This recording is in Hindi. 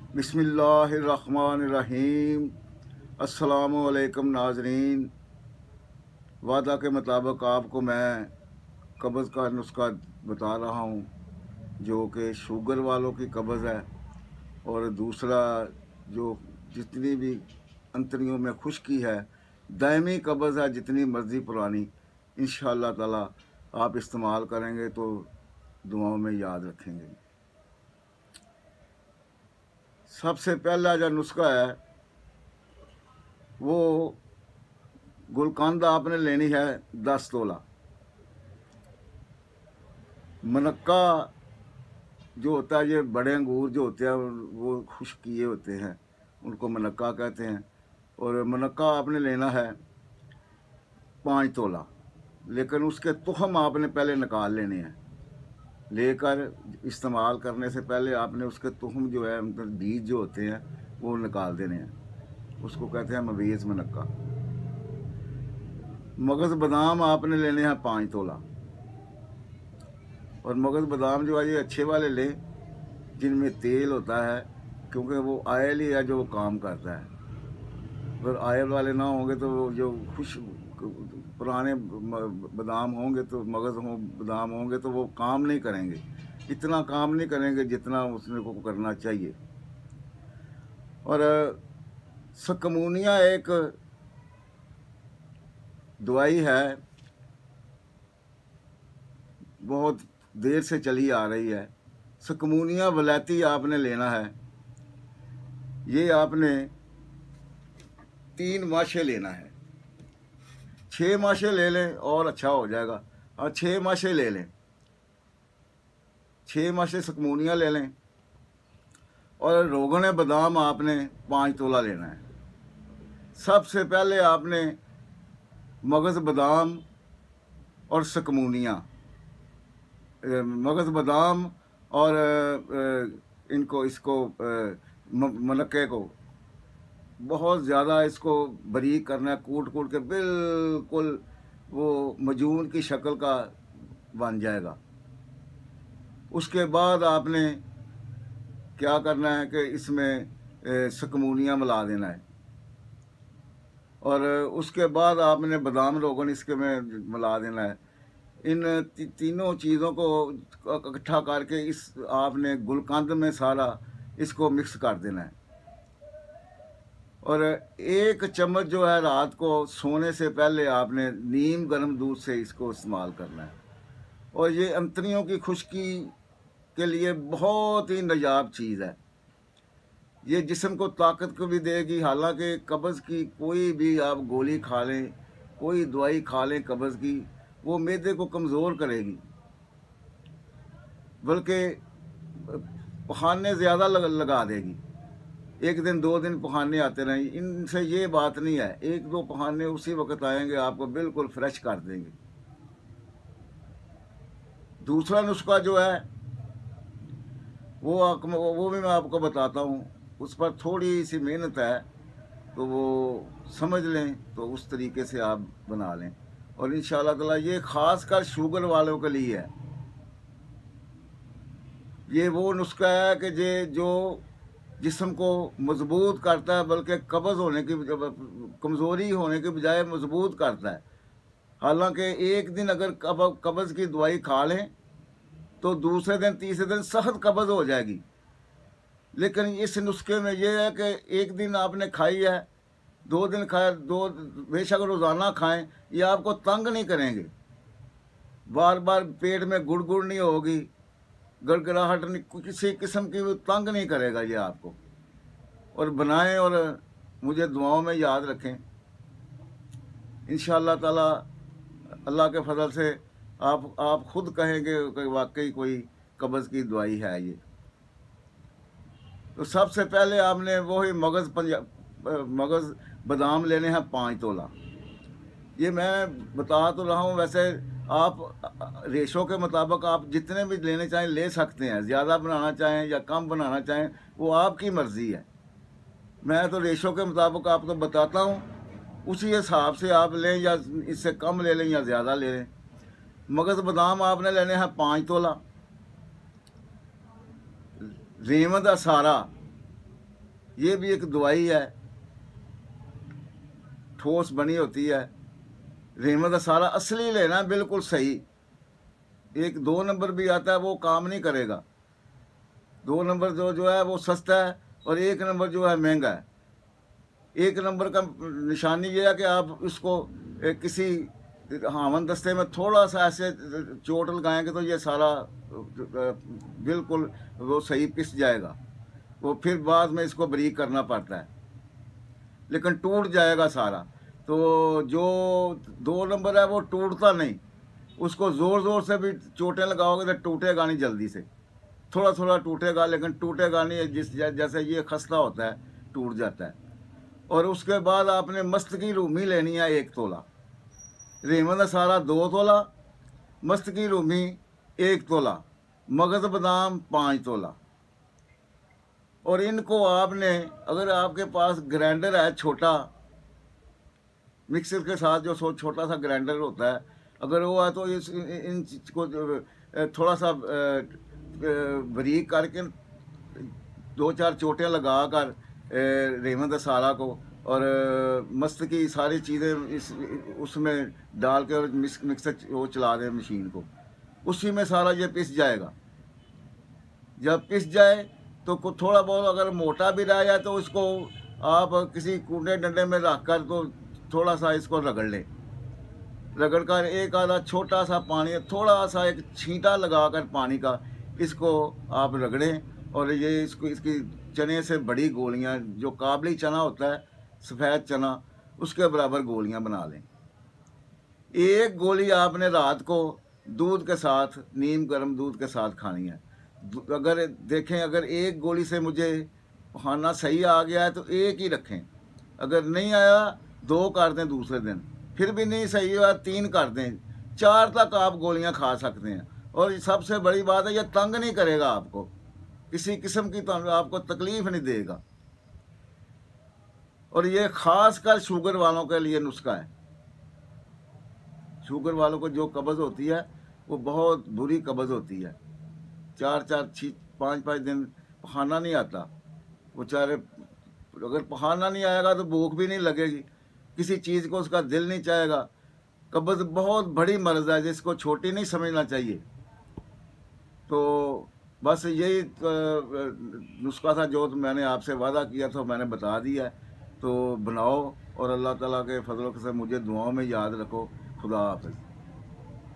बिस्मिल्लाहिर्रहमानिर्रहीम। अस्सलामुअलैकुम नाजरीन। वादा के मुताबिक आपको मैं कब्ज़ का नुस्खा बता रहा हूँ, जो कि शुगर वालों की कब्ज़ है। और दूसरा, जो जितनी भी अंतड़ियों में खुश्की है, दायमी कब्ज़ है, जितनी मर्ज़ी पुरानी, इंशाअल्लाह ताला आप इस्तेमाल करेंगे तो दुआओं में याद रखेंगे। सबसे पहला जो नुस्खा है वो गुलकंद आपने लेनी है 10 तोला। मनक्का जो होता है, ये बड़े अंगूर जो होते हैं वो खुश्क किए होते हैं, उनको मनक्का कहते हैं। और मनक्का आपने लेना है 5 तोला, लेकिन उसके तुखम आपने पहले निकाल लेने हैं। लेकर इस्तेमाल करने से पहले आपने उसके तुखम जो है, मतलब बीज जो होते हैं, वो निकाल देने हैं। उसको कहते हैं मवीज़ मनक्का। मगज़ बादाम आपने लेने हैं 5 तोला। और मगज़ बादाम जो है ये अच्छे वाले लें, जिनमें तेल होता है, क्योंकि वो आयल ही है जो काम करता है। अगर आयल वाले ना होंगे तो वो जो खुश पुराने बादाम होंगे, तो मगज़ हो बादाम होंगे तो वो काम नहीं करेंगे, इतना काम नहीं करेंगे जितना उसने को करना चाहिए। और सकमूनिया एक दवाई है, बहुत देर से चली आ रही है। सकमूनिया वलैती आपने लेना है। ये आपने 3 माशे लेना है। 6 माशे ले लें और अच्छा हो जाएगा। और 6 माशे ले लें, 6 माशे सकमूनिया ले लें। और रोगन बादाम आपने 5 तोला लेना है। सबसे पहले आपने मगज़ बादाम और सकमूनिया, मगज़ बादाम और इसको मनक्के को बहुत ज़्यादा इसको बारीक करना है, कूट कूट के बिल्कुल वो मजून की शक्ल का बन जाएगा। उसके बाद आपने क्या करना है कि इसमें सकमूनिया मिला देना है। और उसके बाद आपने बादाम रोगन इसके में मिला देना है। इन तीनों चीज़ों को इकट्ठा करके इस आपने गुलकंद में सारा इसको मिक्स कर देना है। और 1 चम्मच जो है रात को सोने से पहले आपने नीम गर्म दूध से इसको इस्तेमाल करना है। और ये अंतड़ियों की खुश्की के लिए बहुत ही नायाब चीज़ है। ये जिस्म को ताकत को भी देगी। हालांकि कब्ज़ की कोई भी आप गोली खा लें, कोई दवाई खा लें कब्ज़ की, वो मैदे को कमज़ोर करेगी, बल्कि पखाने ज़्यादा लगा देगी। 1 दिन 2 दिन पखाने आते रहें, इनसे ये बात नहीं है। 1-2 पखाने उसी वक्त आएंगे, आपको बिल्कुल फ्रेश कर देंगे। दूसरा नुस्खा जो है वो भी मैं आपको बताता हूँ। उस पर थोड़ी सी मेहनत है, तो वो समझ लें तो उस तरीके से आप बना लें। और इंशाअल्लाह ताला ये ख़ास कर शुगर वालों के लिए है। ये वो नुस्खा है कि जो जिस्म को मजबूत करता है, बल्कि कब्ज़ होने की कमज़ोरी होने के बजाय मजबूत करता है। हालांकि एक दिन अगर कब्ज़ की दवाई खा लें तो दूसरे दिन तीसरे दिन सख्त कब्ज़ हो जाएगी। लेकिन इस नुस्खे में ये है कि एक दिन आपने खाई है, 2 दिन खाए, बेशक रोज़ाना खाएं, ये आपको तंग नहीं करेंगे। बार बार पेट में गुड़ नहीं होगी, गड़गड़ाहट नहीं, किसी किस्म की वो तंग नहीं करेगा ये आपको। और बनाएं और मुझे दुआओं में याद रखें। इंशाअल्लाह ताला अल्लाह के फजल से आप खुद कहेंगे कि वाकई कोई कब्ज़ की दवाई है ये। तो सबसे पहले आपने वही मगज़ बादाम लेने हैं 5 तोला। ये मैं बता तो रहा हूँ, वैसे आप रेशो के मुताबिक आप जितने भी लेने चाहें ले सकते हैं। ज़्यादा बनाना चाहें या कम बनाना चाहें, वो आपकी मर्ज़ी है। मैं तो रेशो के मुताबिक आपको बताता हूँ, उसी हिसाब से आप लें, या इससे कम ले लें या ज़्यादा ले लें। मगज़ बादाम आपने लेने हैं 5 तोला। रेवंद सारा ये भी एक दवाई है, ठोस बनी होती है। रहमत सारा असली लेना बिल्कुल सही। एक 2 नंबर भी आता है वो काम नहीं करेगा। 2 नंबर जो है वो सस्ता है और 1 नंबर जो है महंगा है। 1 नंबर का निशानी ये है कि आप इसको किसी हावन दस्ते में थोड़ा सा ऐसे चोट लगाएंगे तो ये सारा बिल्कुल वो सही पिस जाएगा। वो फिर बाद में इसको बारीक करना पड़ता है, लेकिन टूट जाएगा सारा। तो जो 2 नंबर है वो टूटता नहीं। उसको ज़ोर ज़ोर से भी चोटें लगाओगे तो टूटेगा नहीं जल्दी से। थोड़ा थोड़ा टूटेगा, लेकिन टूटेगा नहीं। जैसे ये खस्ता होता है टूट जाता है। और उसके बाद आपने मस्त की रूमी लेनी है 1 तोला, रहमत सारा 2 तोला, मस्त की रूमी 1 तोला, मगज़ बादाम 5 तोला। और इनको आपने, अगर आपके पास ग्राइंडर है छोटा, मिक्सर के साथ जो छोटा सा ग्राइंडर होता है, अगर वो है तो इन चीज़ को थोड़ा सा बारीक करके 2-4 चोटें लगा कर रहमत सारा को और मस्त की सारी चीज़ें उसमें डाल के और मिक्सर वो चला दें मशीन को, उसी में सारा ये पिस जाएगा। जब पिस जाए तो थोड़ा बहुत अगर मोटा भी रह जाए तो उसको आप किसी कूड़े डंडे में रख कर तो थोड़ा सा इसको रगड़ लें। रगड़ कर एक आधा छोटा सा पानी, थोड़ा सा एक छींटा लगाकर पानी का इसको आप रगड़ें। और ये इसकी चने से बड़ी गोलियां, जो काबली चना होता है, सफ़ेद चना, उसके बराबर गोलियां बना लें। 1 गोली आपने रात को दूध के साथ, नीम गर्म दूध के साथ खानी है। अगर देखें, अगर 1 गोली से मुझे खाना सही आ गया है तो 1 ही रखें। अगर नहीं आया 2 कर दें दूसरे दिन, फिर भी नहीं सही हुआ 3 कर दें। 4 तक आप गोलियां खा सकते हैं। और सबसे बड़ी बात है, यह तंग नहीं करेगा आपको, किसी किस्म की तो आपको तकलीफ नहीं देगा। और ये ख़ास कर शुगर वालों के लिए नुस्खा है। शुगर वालों को जो कब्ज़ होती है वो बहुत बुरी कब्ज़ होती है। 4-4, 5-5 दिन पखाना नहीं आता। वो चारे, अगर पखाना नहीं आएगा तो भूख भी नहीं लगेगी, किसी चीज़ को उसका दिल नहीं चाहेगा। कब्ज़ बहुत बड़ी मर्ज़ है जिसको छोटी नहीं समझना चाहिए। तो बस यही नुस्खा था जो मैंने आपसे वादा किया था, मैंने बता दिया है। तो बनाओ और अल्लाह ताला के फजल से मुझे दुआओं में याद रखो। खुदा हाफ़िज़।